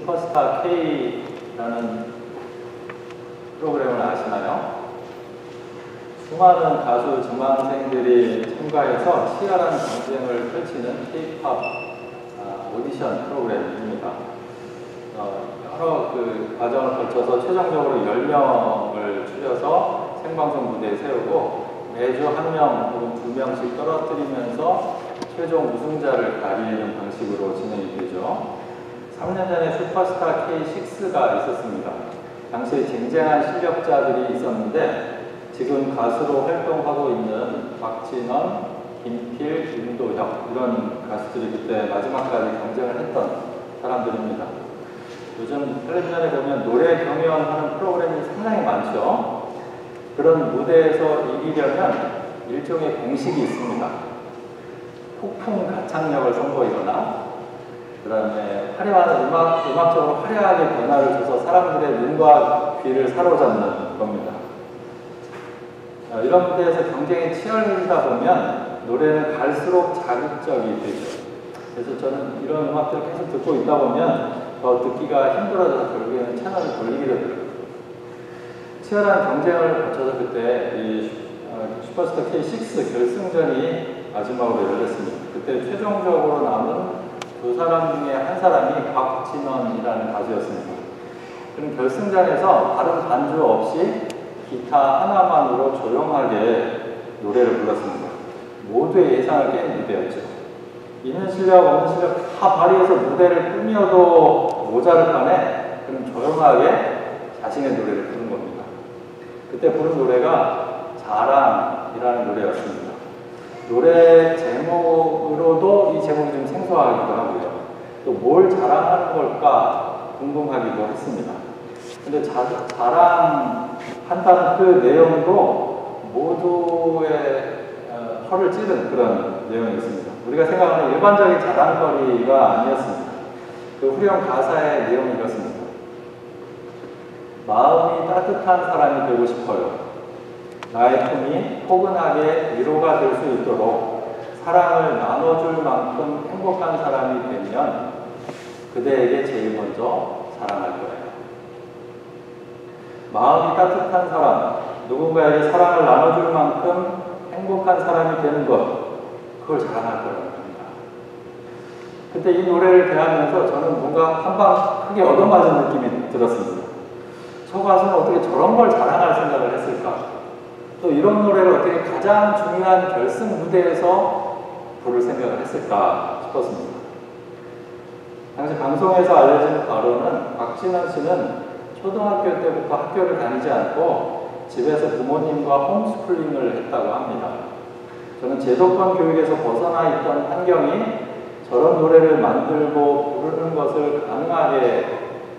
슈퍼스타 K라는 프로그램을 아시나요? 수많은 가수 지망생들이 참가해서 치열한 경쟁을 펼치는 K-POP 오디션 프로그램입니다. 여러 과정을 거쳐서 최종적으로 10명을 추려서 생방송 무대에 세우고 매주 1명 혹은 2명씩 떨어뜨리면서 최종 우승자를 가리는 방식으로 진행이 되죠. 3년 전에 슈퍼스타 K6가 있었습니다. 당시에 쟁쟁한 실력자들이 있었는데 지금 가수로 활동하고 있는 박진원, 김필, 윤도혁 이런 가수들이 그때 마지막까지 경쟁을 했던 사람들입니다. 요즘 텔레비전에 보면 노래 경연하는 프로그램이 상당히 많죠. 그런 무대에서 이기려면 일종의 공식이 있습니다. 폭풍 가창력을 선보이거나 그 다음에 화려한 음악적으로 화려하게 변화를 줘서 사람들의 눈과 귀를 사로잡는 겁니다. 이런 무대에서 경쟁이 치열해지다 보면 노래는 갈수록 자극적이 되죠. 그래서 저는 이런 음악들을 계속 듣고 있다 보면 더 듣기가 힘들어져서 결국에는 채널을 돌리게 되더라고요. 치열한 경쟁을 거쳐서 그때 이 슈퍼스타 K6 결승전이 마지막으로 열렸습니다. 그때 최종적으로 남은 두 사람 중에 한 사람이 박진원이라는 가수였습니다. 그럼 결승전에서 다른 반주 없이 기타 하나만으로 조용하게 노래를 불렀습니다. 모두의 예상을 깬 무대였죠. 있는 실력 없는 실력 다 발휘해서 무대를 꾸며도 모자를 판에 그럼 조용하게 자신의 노래를 부른 겁니다. 그때 부른 노래가 자랑이라는 노래였습니다. 노래 제목으로도 이 제목이 좀 생소하기도 하고요. 또 뭘 자랑하는 걸까 궁금하기도 했습니다. 근데 자랑한다는 그 내용도 모두의 혀를 찌른 그런 내용이었습니다. 우리가 생각하는 일반적인 자랑거리가 아니었습니다. 그 후렴 가사의 내용이 이렇습니다. 마음이 따뜻한 사람이 되고 싶어요. 나의 품이 포근하게 위로가 될 수 있도록 사랑을 나눠줄 만큼 행복한 사람이 되면 그대에게 제일 먼저 사랑할 거예요. 마음이 따뜻한 사람, 누군가에게 사랑을 나눠줄 만큼 행복한 사람이 되는 것, 그걸 자랑할 거라는 겁니다. 그때 이 노래를 대하면서 저는 뭔가 한 방 크게 얻어맞은 느낌이 들었습니다. 저 가수는 어떻게 저런 걸 자랑할 생각을 했을까? 또 이런 노래를 어떻게 가장 중요한 결승 무대에서 부를 생각을 했을까 싶었습니다. 당시 방송에서 알려진 바로는 박진원 씨는 초등학교 때부터 학교를 다니지 않고 집에서 부모님과 홈스쿨링을 했다고 합니다. 저는 제도권 교육에서 벗어나 있던 환경이 저런 노래를 만들고 부르는 것을 가능하게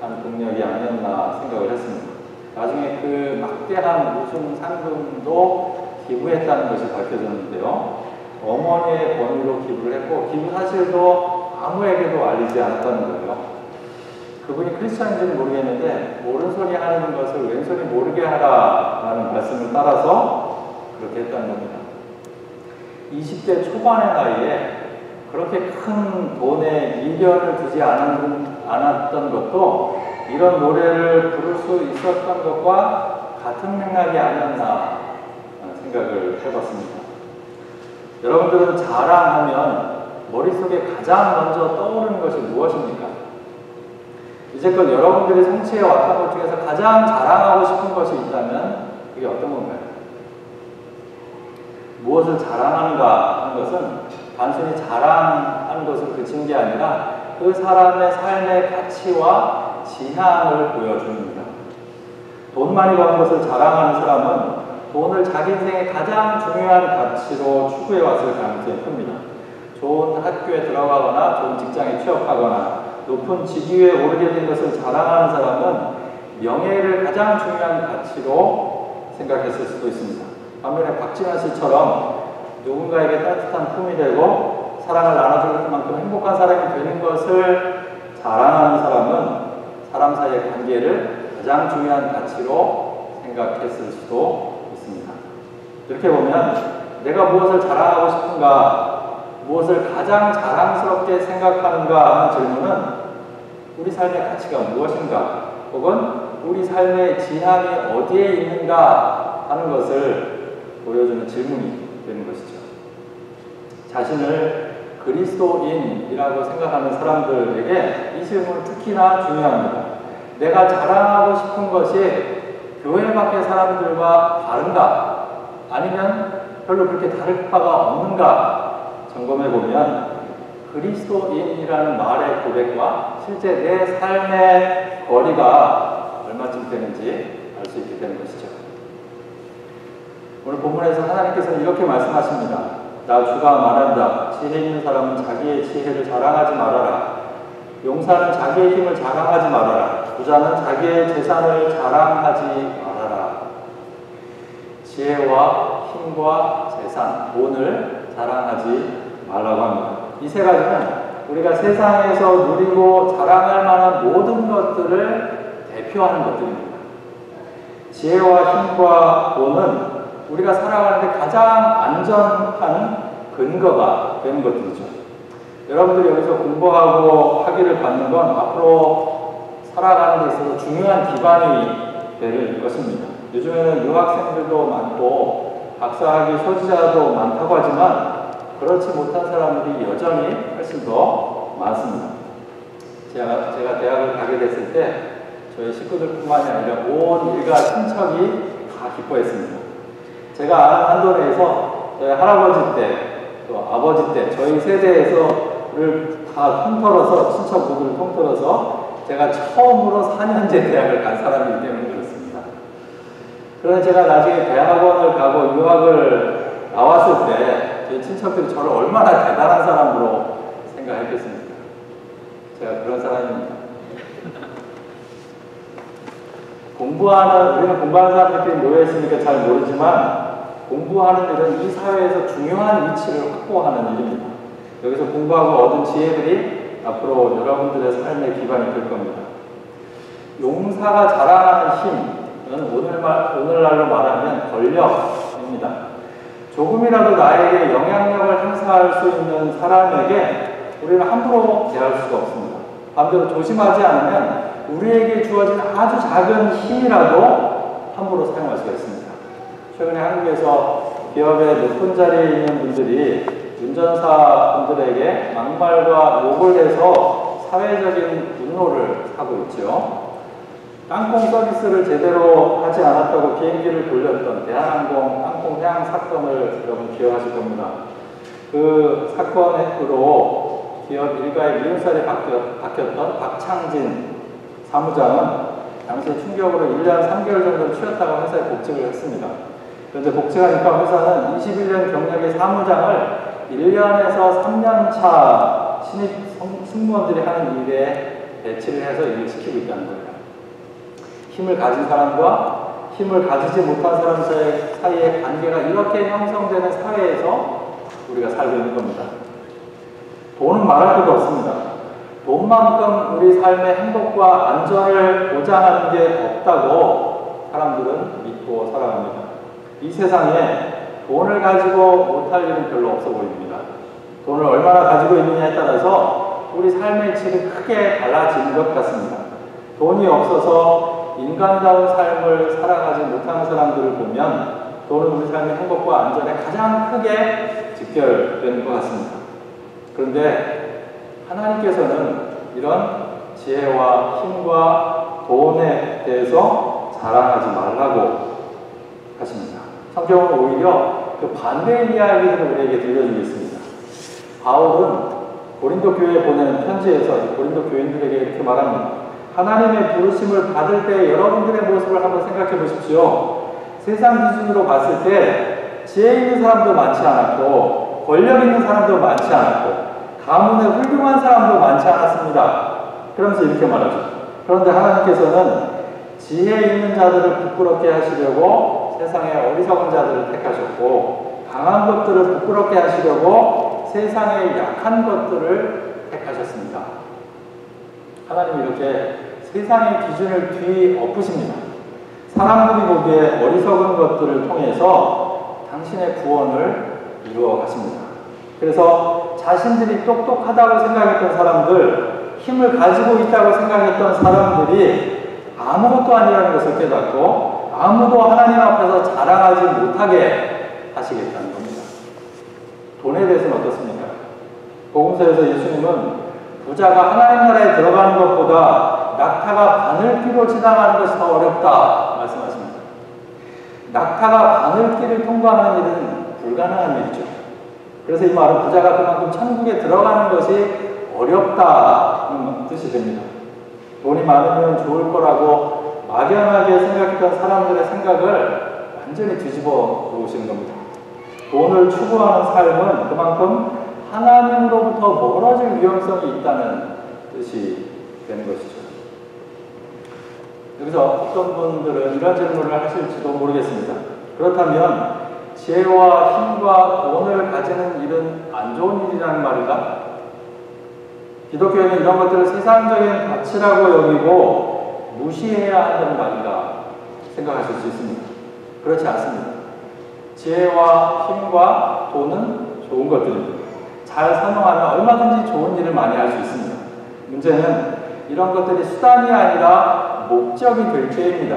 한 동력이 아니었나 생각을 했습니다. 나중에 그 막대한 우승 상금도 기부했다는 것이 밝혀졌는데요. 어머니의 권유로 기부를 했고 기부 사실도 아무에게도 알리지 않았다는 거예요. 그분이 크리스찬인지는 모르겠는데 옳은 소리 하는 것을 왼손이 모르게 하라라는 말씀을 따라서 그렇게 했다는 겁니다. 20대 초반의 나이에 그렇게 큰 돈에 미련을 두지 않았던 것도 이런 노래를 부를 수 있었던 것과 같은 맥락이 아니었나 생각을 해봤습니다. 여러분들은 자랑하면 머릿속에 가장 먼저 떠오르는 것이 무엇입니까? 이제껏 여러분들이 성취해 왔던 것 중에서 가장 자랑하고 싶은 것이 있다면 그게 어떤 건가요? 무엇을 자랑하는가 하는 것은 단순히 자랑하는 것을 그친 게 아니라 그 사람의 삶의 가치와 지향을 보여줍니다. 돈 많이 버는 것을 자랑하는 사람은 돈을 자기 인생의 가장 중요한 가치로 추구해 왔을 가능성이 큽니다. 좋은 학교에 들어가거나 좋은 직장에 취업하거나 높은 직위에 오르게 된 것을 자랑하는 사람은 명예를 가장 중요한 가치로 생각했을 수도 있습니다. 반면에 박진원 씨처럼 누군가에게 따뜻한 품이 되고 사랑을 나눠줄 만큼 행복한 사람이 되는 것을 자랑하는 사람은 사람 사이의 관계를 가장 중요한 가치로 생각했을 수도 있습니다. 이렇게 보면 내가 무엇을 자랑하고 싶은가, 무엇을 가장 자랑스럽게 생각하는가 하는 질문은 우리 삶의 가치가 무엇인가, 혹은 우리 삶의 지향이 어디에 있는가 하는 것을 보여주는 질문이 되는 것이죠. 자신을 그리스도인이라고 생각하는 사람들에게 이 질문은 특히나 중요합니다. 내가 자랑하고 싶은 것이 교회 밖의 사람들과 다른가? 아니면 별로 그렇게 다를 바가 없는가? 점검해 보면 그리스도인이라는 말의 고백과 실제 내 삶의 거리가 얼마쯤 되는지 알 수 있게 되는 것이죠. 오늘 본문에서 하나님께서는 이렇게 말씀하십니다. 나 주가 말한다. 지혜 있는 사람은 자기의 지혜를 자랑하지 말아라. 용사는 자기의 힘을 자랑하지 말아라. 부자는 자기의 재산을 자랑하지 말아라. 지혜와 힘과 재산, 돈을 자랑하지 말라고 합니다. 이 세 가지는 우리가 세상에서 누리고 자랑할 만한 모든 것들을 대표하는 것들입니다. 지혜와 힘과 돈은 우리가 살아가는데 가장 안전한 근거가 되는 것들이죠. 여러분들이 여기서 공부하고 학위를 받는 건 앞으로 살아가는 데 있어서 중요한 기반이 될 것입니다. 요즘에는 유학생들도 많고 박사학위 소지자도 많다고 하지만 그렇지 못한 사람들이 여전히 훨씬 더 많습니다. 제가 대학을 가게 됐을 때 저희 식구들뿐만이 아니라 온 일가 친척이 다 기뻐했습니다. 제가 아는 한도내에서 저희 할아버지 때, 또 아버지 때, 저희 세대에서를 다 통틀어서, 친척분들을 통틀어서 제가 처음으로 4년제 대학을 간 사람이기 때문에 그렇습니다. 그러나 제가 나중에 대학원을 가고 유학을 나왔을 때 저희 친척들이 저를 얼마나 대단한 사람으로 생각했겠습니까? 제가 그런 사람입니다. 우리는 공부하는 사람들끼리 모여있으니까 잘 모르지만 공부하는 일은 이 사회에서 중요한 위치를 확보하는 일입니다. 여기서 공부하고 얻은 지혜들이 앞으로 여러분들의 삶의 기반이 될 겁니다. 용사가 자랑하는 힘은 오늘날로 말하면 권력입니다. 조금이라도 나에게 영향력을 행사할 수 있는 사람에게 우리는 함부로 대할 수가 없습니다. 반대로 조심하지 않으면 우리에게 주어진 아주 작은 힘이라도 함부로 사용할 수가 있습니다. 최근에 한국에서 기업의 높은 자리에 있는 분들이 운전사 분들에게 막말과 욕을 해서 사회적인 분노를 사고 있죠. 땅콩 서비스를 제대로 하지 않았다고 비행기를 돌렸던 대한항공 땅콩향 사건을 여러분 기억하실 겁니다. 그 사건으로 기업 일가의 미운살이 바뀌었던 박창진 사무장은 당시 충격으로 1년 3개월 정도 쉬었다가 회사에 복직을 했습니다. 그런데 복직하니까 회사는 21년 경력의 사무장을 1년에서 3년 차 신입 승무원들이 하는 일에 배치를 해서 일을 시키고 있다는 거예요. 힘을 가진 사람과 힘을 가지지 못한 사람 사이의 관계가 이렇게 형성되는 사회에서 우리가 살고 있는 겁니다. 돈은 말할 것도 없습니다. 돈만큼 우리 삶의 행복과 안전을 보장하는 게 없다고 사람들은 믿고 살아갑니다. 이 세상에 돈을 가지고 못할 일은 별로 없어 보입니다. 돈을 얼마나 가지고 있느냐에 따라서 우리 삶의 질이 크게 달라지는 것 같습니다. 돈이 없어서 인간다운 삶을 살아가지 못하는 사람들을 보면 돈은 우리 삶의 행복과 안전에 가장 크게 직결되는 것 같습니다. 그런데 하나님께서는 이런 지혜와 힘과 돈에 대해서 자랑하지 말라고 하십니다. 성경은 오히려 그 반대의 이야기를 우리에게 들려주고 있습니다. 바울은 고린도 교회에 보내는 편지에서 고린도 교인들에게 이렇게 말합니다. 하나님의 부르심을 받을 때 여러분들의 모습을 한번 생각해 보십시오. 세상 기준으로 봤을 때 지혜 있는 사람도 많지 않았고 권력 있는 사람도 많지 않았고 가문에 훌륭한 사람도 많지 않았습니다. 그러면서 이렇게 말하죠. 그런데 하나님께서는 지혜 있는 자들을 부끄럽게 하시려고 세상의 어리석은 자들을 택하셨고 강한 것들을 부끄럽게 하시려고 세상의 약한 것들을 택하셨습니다. 하나님이 이렇게 세상의 기준을 뒤엎으십니다. 사람들이 보기에 어리석은 것들을 통해서 당신의 구원을 이루어 가십니다. 그래서 자신들이 똑똑하다고 생각했던 사람들, 힘을 가지고 있다고 생각했던 사람들이 아무것도 아니라는 것을 깨닫고 아무도 하나님 앞에서 자랑하지 못하게 하시겠다는 겁니다. 돈에 대해서는 어떻습니까? 복음서에서 예수님은 부자가 하나님 나라에 들어가는 것보다 낙타가 바늘길로 지나가는 것이 더 어렵다 말씀하십니다. 낙타가 바늘길을 통과하는 일은 불가능한 일이죠. 그래서 이 말은 부자가 그만큼 천국에 들어가는 것이 어렵다는 뜻이 됩니다. 돈이 많으면 좋을 거라고 막연하게 생각했던 사람들의 생각을 완전히 뒤집어 놓으시는 겁니다. 돈을 추구하는 삶은 그만큼 하나님으로부터 멀어질 위험성이 있다는 뜻이 되는 것이죠. 여기서 어떤 분들은 이런 질문을 하실지도 모르겠습니다. 그렇다면 지혜와 힘과 돈을 가지는 일은 안 좋은 일이라는 말인가? 기독교에는 이런 것들을 세상적인 가치라고 여기고 무시해야 한다는 말인가 생각하실 수 있습니다. 그렇지 않습니다. 지혜와 힘과 돈은 좋은 것들입니다. 잘 선용하면 얼마든지 좋은 일을 많이 할 수 있습니다. 문제는 이런 것들이 수단이 아니라 목적이 될 때입니다.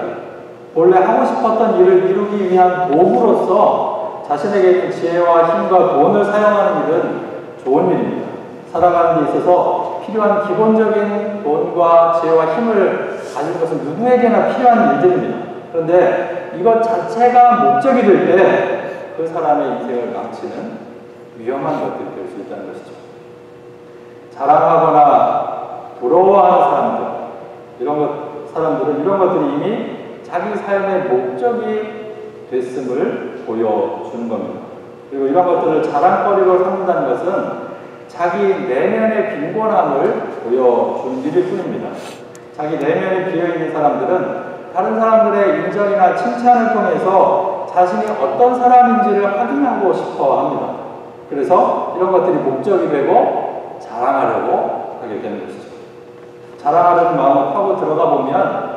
본래 하고 싶었던 일을 이루기 위한 도구로서 자신에게 있는 지혜와 힘과 돈을 사용하는 일은 좋은 일입니다. 살아가는 데 있어서 필요한 기본적인 돈과 지혜와 힘을 가진 것은 누구에게나 필요한 일들입니다. 그런데 이것 자체가 목적이 될 때 그 사람의 인생을 망치는 위험한 것들이 될 수 있다는 것이죠. 자랑하거나 부러워하는 사람들은 이런 것들이 이미 자기 삶의 목적이 됐음을 보여주는 겁니다. 그리고 이런 것들을 자랑거리로 삼는다는 것은 자기 내면의 빈곤함을 보여주는 일일 뿐입니다. 자기 내면에 비어있는 사람들은 다른 사람들의 인정이나 칭찬을 통해서 자신이 어떤 사람인지를 확인하고 싶어 합니다. 그래서 이런 것들이 목적이 되고 자랑하려고 하게 되는 것이죠. 자랑하려는 마음을 파고 들어가 보면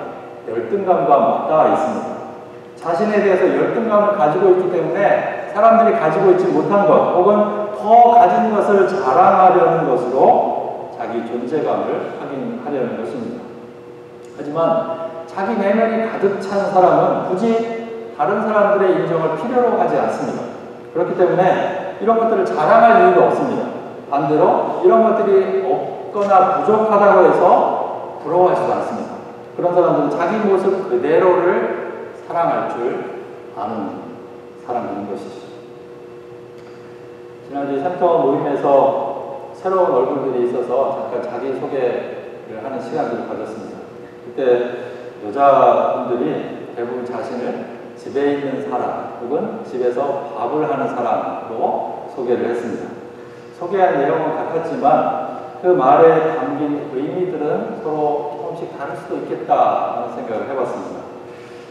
열등감과 맞닿아 있습니다. 자신에 대해서 열등감을 가지고 있기 때문에 사람들이 가지고 있지 못한 것 혹은 더 가진 것을 자랑하려는 것으로 자기 존재감을 확인하려는 것입니다. 하지만 자기 내면이 가득 찬 사람은 굳이 다른 사람들의 인정을 필요로 하지 않습니다. 그렇기 때문에 이런 것들을 자랑할 이유가 없습니다. 반대로 이런 것들이 없거나 부족하다고 해서 부러워하지도 않습니다. 그런 사람들은 자기 모습 그대로를 사랑할 줄 아는 사람들인 것이죠. 지난주 센터 모임에서 새로운 얼굴들이 있어서 잠깐 자기소개를 하는 시간들을 가졌습니다. 그때 여자분들이 대부분 자신을 집에 있는 사람 혹은 집에서 밥을 하는 사람으로 소개를 했습니다. 소개한 내용은 같았지만 그 말에 담긴 의미들은 서로 조금씩 다를 수도 있겠다는 생각을 해봤습니다.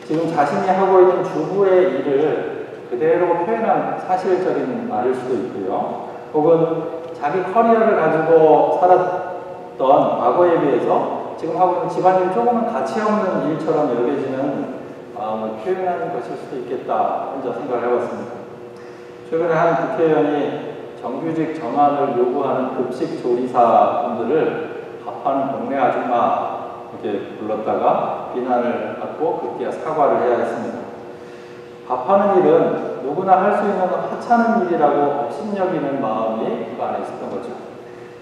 지금 자신이 하고 있는 주부의 일을 그대로 표현한 사실적인 말일 수도 있고요. 혹은 자기 커리어를 가지고 살았던 과거에 비해서 지금 하고 있는 집안일 조금은 가치 없는 일처럼 여겨지는 마음을 표현하는 것일 수도 있겠다 혼자 생각을 해봤습니다. 최근에 한 국회의원이 정규직 전환을 요구하는 급식 조리사 분들을 밥하는 동네 아줌마 이렇게 불렀다가 비난을 받고 급기야 사과를 해야 했습니다. 밥하는 일은 누구나 할 수 있는 하찮은 일이라고 업신여기는 마음이 그 안에 있었던 거죠.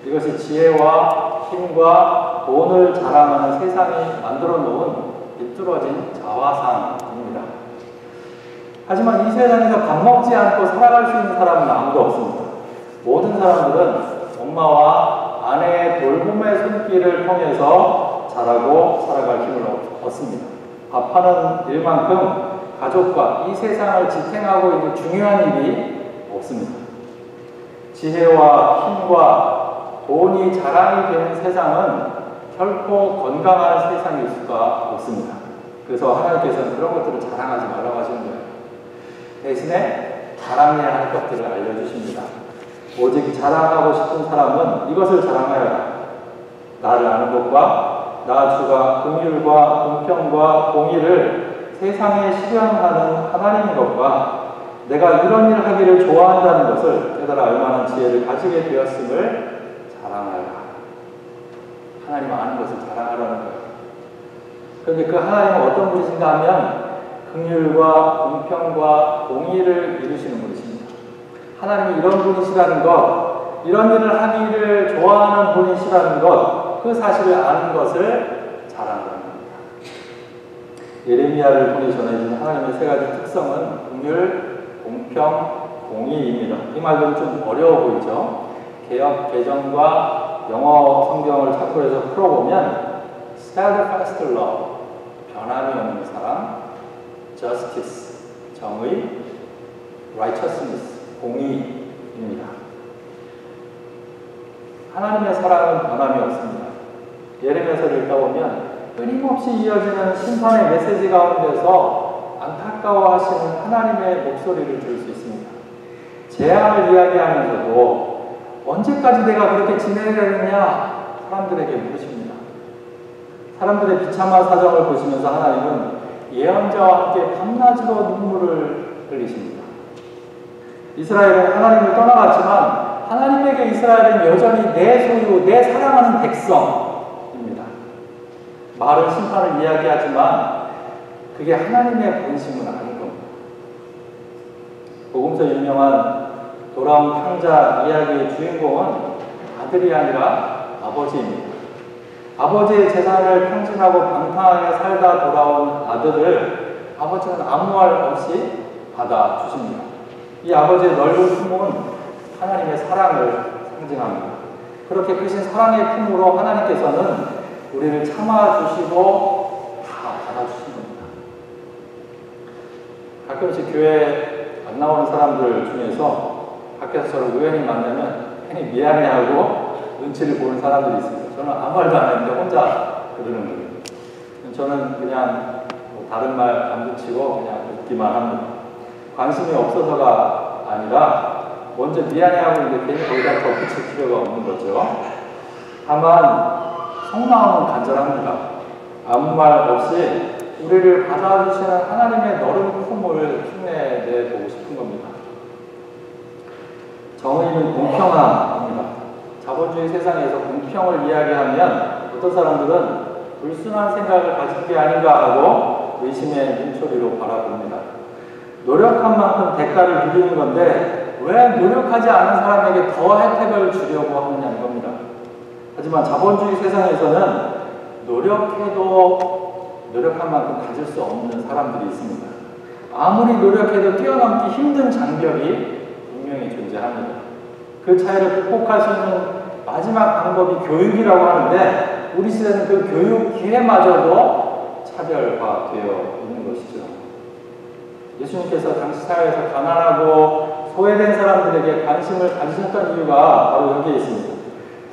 이것이 지혜와 힘과 돈을 자랑하는 세상이 만들어 놓은 비뚤어진 자화상입니다. 하지만 이 세상에서 밥 먹지 않고 살아갈 수 있는 사람은 아무도 없습니다. 모든 사람들은 엄마와 아내의 돌봄의 손길을 통해서 자라고 살아갈 힘을 얻습니다. 밥하는 일만큼 가족과 이 세상을 지탱하고 있는 중요한 일이 없습니다. 지혜와 힘과 돈이 자랑이 되는 세상은 결코 건강한 세상일 수가 없습니다. 그래서 하나님께서는 그런 것들을 자랑하지 말라고 하시는 거예요. 대신에 자랑해야 할 것들을 알려주십니다. 오직 자랑하고 싶은 사람은 이것을 자랑하여라. 나를 아는 것과 나 주가 긍휼과 공평과 공의를 세상에 실현하는 하나님인 것과 내가 이런 일을 하기를 좋아한다는 것을 깨달아 얼마나 지혜를 가지게 되었음을 자랑하여라. 하나님 아는 것을 자랑하라는 거예요. 그런데 그 하나님은 어떤 분이신가 하면 긍휼과 공평과 공의를 이루시는 분이십니다. 하나님이 이런 분이시라는 것, 이런 일을 하기를 좋아하는 분이시라는 것, 그 사실을 아는 것을 자랑하는 겁니다. 예레미야를 통해 전해진 하나님의 세 가지 특성은 긍휼, 공평, 공의입니다. 이 말들은 좀 어려워 보이죠? 개역, 개정과 영어 성경을 참고해서 풀어보면 steadfast love, 변함이 없는 사랑, justice, 정의, righteousness, 공의입니다. 하나님의 사랑은 변함이 없습니다. 예레미야서를 읽다 보면 끊임없이 이어지는 심판의 메시지 가운데서 안타까워하시는 하나님의 목소리를 들을 수 있습니다. 재앙을 이야기하면서도 언제까지 내가 그렇게 지내야 되느냐 사람들에게 물으십니다. 사람들의 비참한 사정을 보시면서 하나님은 예언자와 함께 밤낮으로 눈물을 흘리십니다. 이스라엘은 하나님을 떠나갔지만 하나님에게 이스라엘은 여전히 내 소유, 내 사랑하는 백성입니다. 말은 심판을 이야기하지만 그게 하나님의 본심은 아닌 겁니다. 복음서 유명한 돌아온 탕자 이야기의 주인공은 아들이 아니라 아버지입니다. 아버지의 재산을 탕진하고 방탕하게 살다 돌아온 아들을 아버지는 아무 말 없이 받아주십니다. 이 아버지의 넓은 품은 하나님의 사랑을 상징합니다. 그렇게 크신 사랑의 품으로 하나님께서는 우리를 참아주시고 다 받아주신 겁니다. 가끔씩 교회에 안 나오는 사람들 중에서 밖에서 저를 우연히 만나면 괜히 미안해하고 눈치를 보는 사람들이 있습니다. 저는 아무 말도 안 했는데 혼자 그러는 거예요. 저는 그냥 뭐 다른 말 안 붙이고 그냥 웃기만 합니다. 관심이 없어서가 아니라 먼저 미안해하고 있는데 괜히 거기다 더 붙일 필요가 없는 거죠. 다만 속마음은 간절합니다. 아무 말 없이 우리를 받아주시는 하나님의 너른 품을 흉내내보고 싶은 겁니다. 정의는 공평함입니다. 자본주의 세상에서 공평을 이야기하면 어떤 사람들은 불순한 생각을 가진 게 아닌가 하고 의심의 눈초리로 바라봅니다. 노력한 만큼 대가를 누리는 건데 왜 노력하지 않은 사람에게 더 혜택을 주려고 하느냐는 겁니다. 하지만 자본주의 세상에서는 노력해도 노력한 만큼 가질 수 없는 사람들이 있습니다. 아무리 노력해도 뛰어넘기 힘든 장벽이 분명히 존재합니다. 그 차이를 극복할 수 있는 마지막 방법이 교육이라고 하는데 우리 시대는 그 교육 기회마저도 차별화되어 있는 것이죠. 예수님께서 당시 사회에서 가난하고 소외된 사람들에게 관심을 가지셨던 이유가 바로 여기에 있습니다.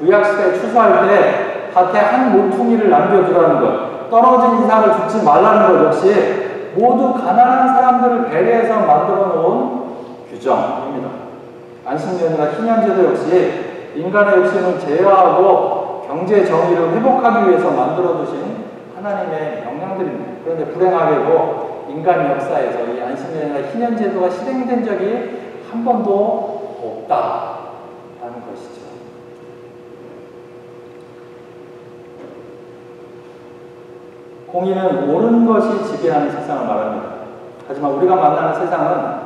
구약시대에 추수할 때 밭에 한 모퉁이를 남겨두라는 것, 떨어진 이삭을 줍지 말라는 것 역시 모두 가난한 사람들을 배려해서 만들어 놓은 규정입니다. 안식년이나 희년제도 역시 인간의 욕심을 제어하고 경제 정의를 회복하기 위해서 만들어 두신 하나님의 명령들입니다. 그런데 불행하게도 인간 역사에서 이 안식년이나 희년제도가 실행된 적이 한 번도 없다라는 것이죠. 공의는 옳은 것이 지배하는 세상을 말합니다. 하지만 우리가 만나는 세상은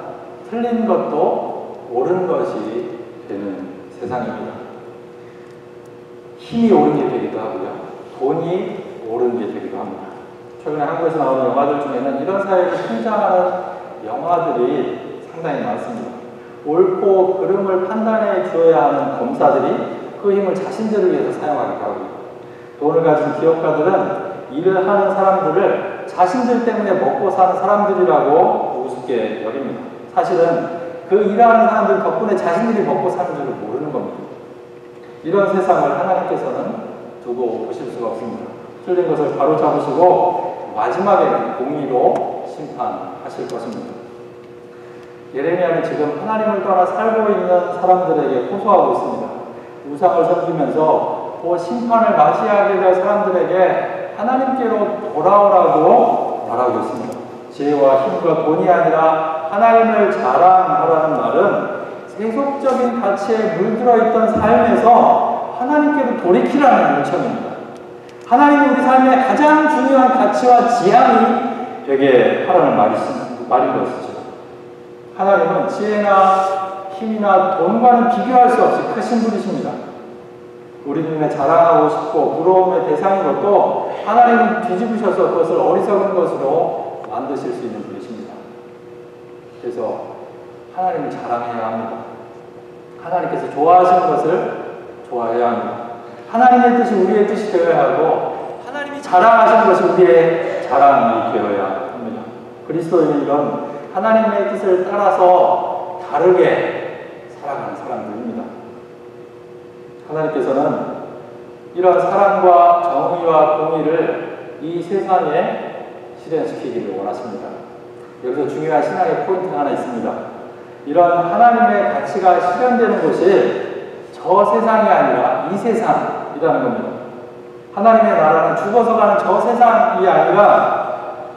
틀린 것도 옳은 것이 되는 세상입니다. 힘이 옳은 게 되기도 하고요. 돈이 옳은 게 되기도 합니다. 최근에 한국에서 나오는 영화들 중에는 이런 사회를 풍자하는 영화들이 상당히 많습니다. 옳고 그름을 판단해 주어야 하는 검사들이 그 힘을 자신들을 위해서 사용하기도 하고요. 돈을 가진 기업가들은 일을 하는 사람들을 자신들 때문에 먹고 사는 사람들이라고 우습게 여깁니다. 사실은 그 일하는 사람들 덕분에 자신들이 먹고 사는 줄을 모르는 겁니다. 이런 세상을 하나님께서는 두고 보실 수가 없습니다. 틀린 것을 바로잡으시고 마지막에는 공의로 심판하실 것입니다. 예레미야는 지금 하나님을 떠나 살고 있는 사람들에게 호소하고 있습니다. 우상을 섬기면서 그 심판을 맞이하게 될 사람들에게 하나님께로 돌아오라고 말하고 있습니다. 지혜와 힘과 돈이 아니라 하나님을 자랑하라는 말은 세속적인 가치에 물들어 있던 삶에서 하나님께로 돌이키라는 요청입니다. 하나님이 우리 삶의 가장 중요한 가치와 지향이 되게 하라는 말인 것이죠. 하나님은 지혜나 힘이나 돈과는 비교할 수 없이 크신 분이십니다. 우리 눈에 자랑하고 싶고 부러움의 대상인 것도 하나님은 뒤집으셔서 그것을 어리석은 것으로 만드실 수 있는 분이십니다. 그래서 하나님을 자랑해야 합니다. 하나님께서 좋아하시는 것을 좋아해야 합니다. 하나님의 뜻이 우리의 뜻이 되어야 하고 하나님이 자랑하시는 것이 우리의 자랑이 되어야 합니다. 그리스도인은 이런 하나님의 뜻을 따라서 다르게 살아가는 사람들입니다. 하나님께서는 이런 사랑과 정의와 공의를 이 세상에 실현시키기를 원하십니다. 여기서 중요한 신앙의 포인트가 하나 있습니다. 이런 하나님의 가치가 실현되는 곳이 저 세상이 아니라 이 세상이라는 겁니다. 하나님의 나라는 죽어서 가는 저 세상이 아니라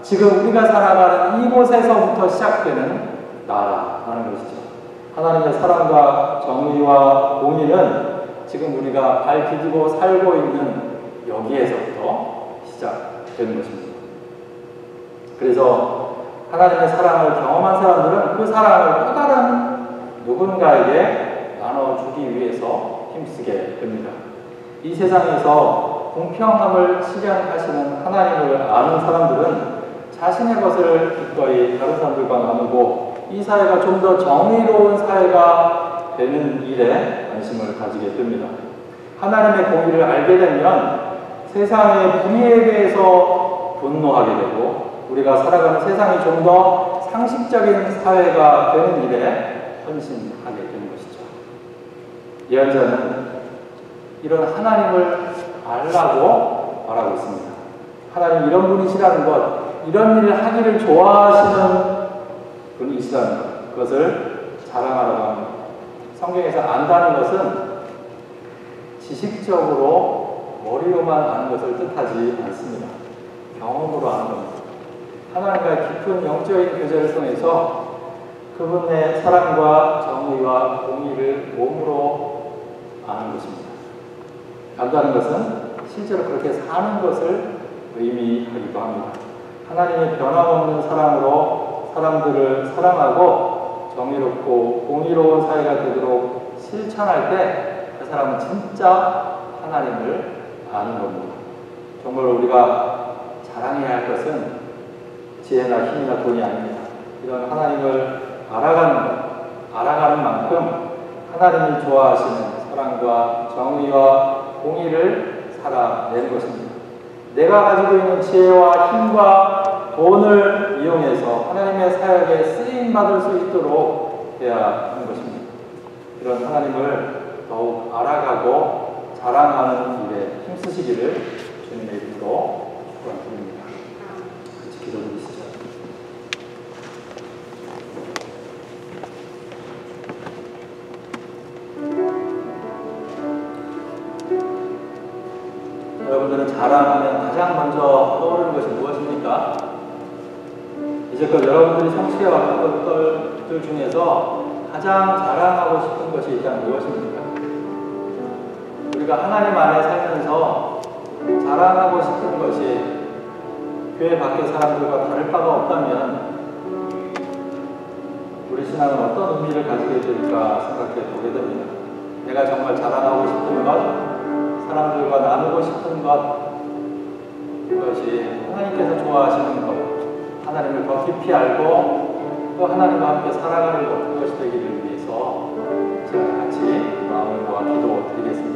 지금 우리가 살아가는 이곳에서부터 시작되는 나라라는 것이죠. 하나님의 사랑과 정의와 공의는 지금 우리가 발 디디고 살고 있는 여기에서부터 시작되는 것입니다. 그래서 하나님의 사랑을 경험한 사람들은 그 사랑을 또 다른 누군가에게 나눠주기 위해서 힘쓰게 됩니다. 이 세상에서 공평함을 실현하시는 하나님을 아는 사람들은 자신의 것을 기꺼이 다른 사람들과 나누고 이 사회가 좀 더 정의로운 사회가 되는 일에 관심을 가지게 됩니다. 하나님의 공의를 알게 되면 세상의 불의에 대해서 분노하게 되고 우리가 살아가는 세상이 좀 더 상식적인 사회가 되는 일에 헌신하게 되는 것이죠. 예언자는 이런 하나님을 알라고 말하고 있습니다. 하나님 이런 분이시라는 것, 이런 일을 하기를 좋아하시는 분이시라는 것, 그것을 자랑하라고 합니다. 성경에서 안다는 것은 지식적으로 머리로만 아는 것을 뜻하지 않습니다. 경험으로 아는 겁니다. 하나님과의 깊은 영적인 교제를 통해서 그분의 사랑과 정의와 공의를 몸으로 아는 것입니다. 안다는 것은 실제로 그렇게 사는 것을 의미하기도 합니다. 하나님의 변함없는 사랑으로 사람들을 사랑하고 정의롭고 공의로운 사회가 되도록 실천할 때 그 사람은 진짜 하나님을 아는 겁니다. 정말 우리가 자랑해야 할 것은 지혜나 힘이나 돈이 아닙니다. 이런 하나님을 알아가는 만큼 하나님이 좋아하시는 사랑과 정의와 공의를 살아내는 것입니다. 내가 가지고 있는 지혜와 힘과 돈을 이용해서 하나님의 사역에 쓰임받을 수 있도록 해야 하는 것입니다. 이런 하나님을 더욱 알아가고 자랑하는 일에 힘쓰시기를 주님의 이름으로 축원드립니다. 같이 기도드리시죠. 여러분들은 자랑하면 가장 먼저 떠오르는 것이 무엇입니까? 이제껏 여러분들이 성취해왔던 것들 중에서 가장 자랑하고 싶은 것이 있다면 무엇입니까? 우리가 하나님 안에 살면서 자랑하고 싶은 것이 교회 밖의 사람들과 다를 바가 없다면 우리 신앙은 어떤 의미를 가지게 될까 생각해 보게 됩니다. 내가 정말 자랑하고 싶은 것, 사람들과 나누고 싶은 것, 그것이 하나님께서 좋아하시는 것, 하나님을 더 깊이 알고 또 하나님과 함께 살아가는 것, 그것이 되기를 위해서 제가 같이 마음을 모아 기도 드리겠습니다.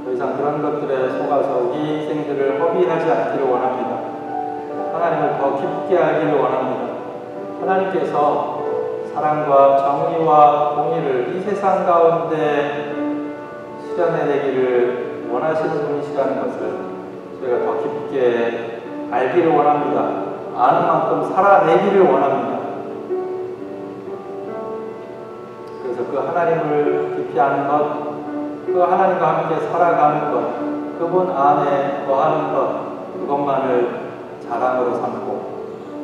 더 이상 그런 것들에 속아서 우리 인생들을 허비하지 않기를 원합니다. 하나님을 더 깊게 알기를 원합니다. 하나님께서 사랑과 정의와 공의를 이 세상 가운데 실현해내기를 원하시는 분이시라는 것을 저희가 더 깊게 알기를 원합니다. 아는 만큼 살아내기를 원합니다. 그래서 그 하나님을 깊이 아는 것, 그 하나님과 함께 살아가는 것, 그분 안에 거하는 것, 그것만을 자랑으로 삼고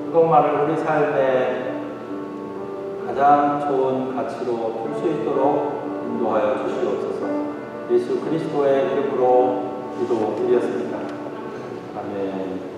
그것만을 우리 삶의 가장 좋은 가치로 풀 수 있도록 인도하여 주시옵소서. 예수 그리스도의 이름으로 기도드렸습니다. 아멘.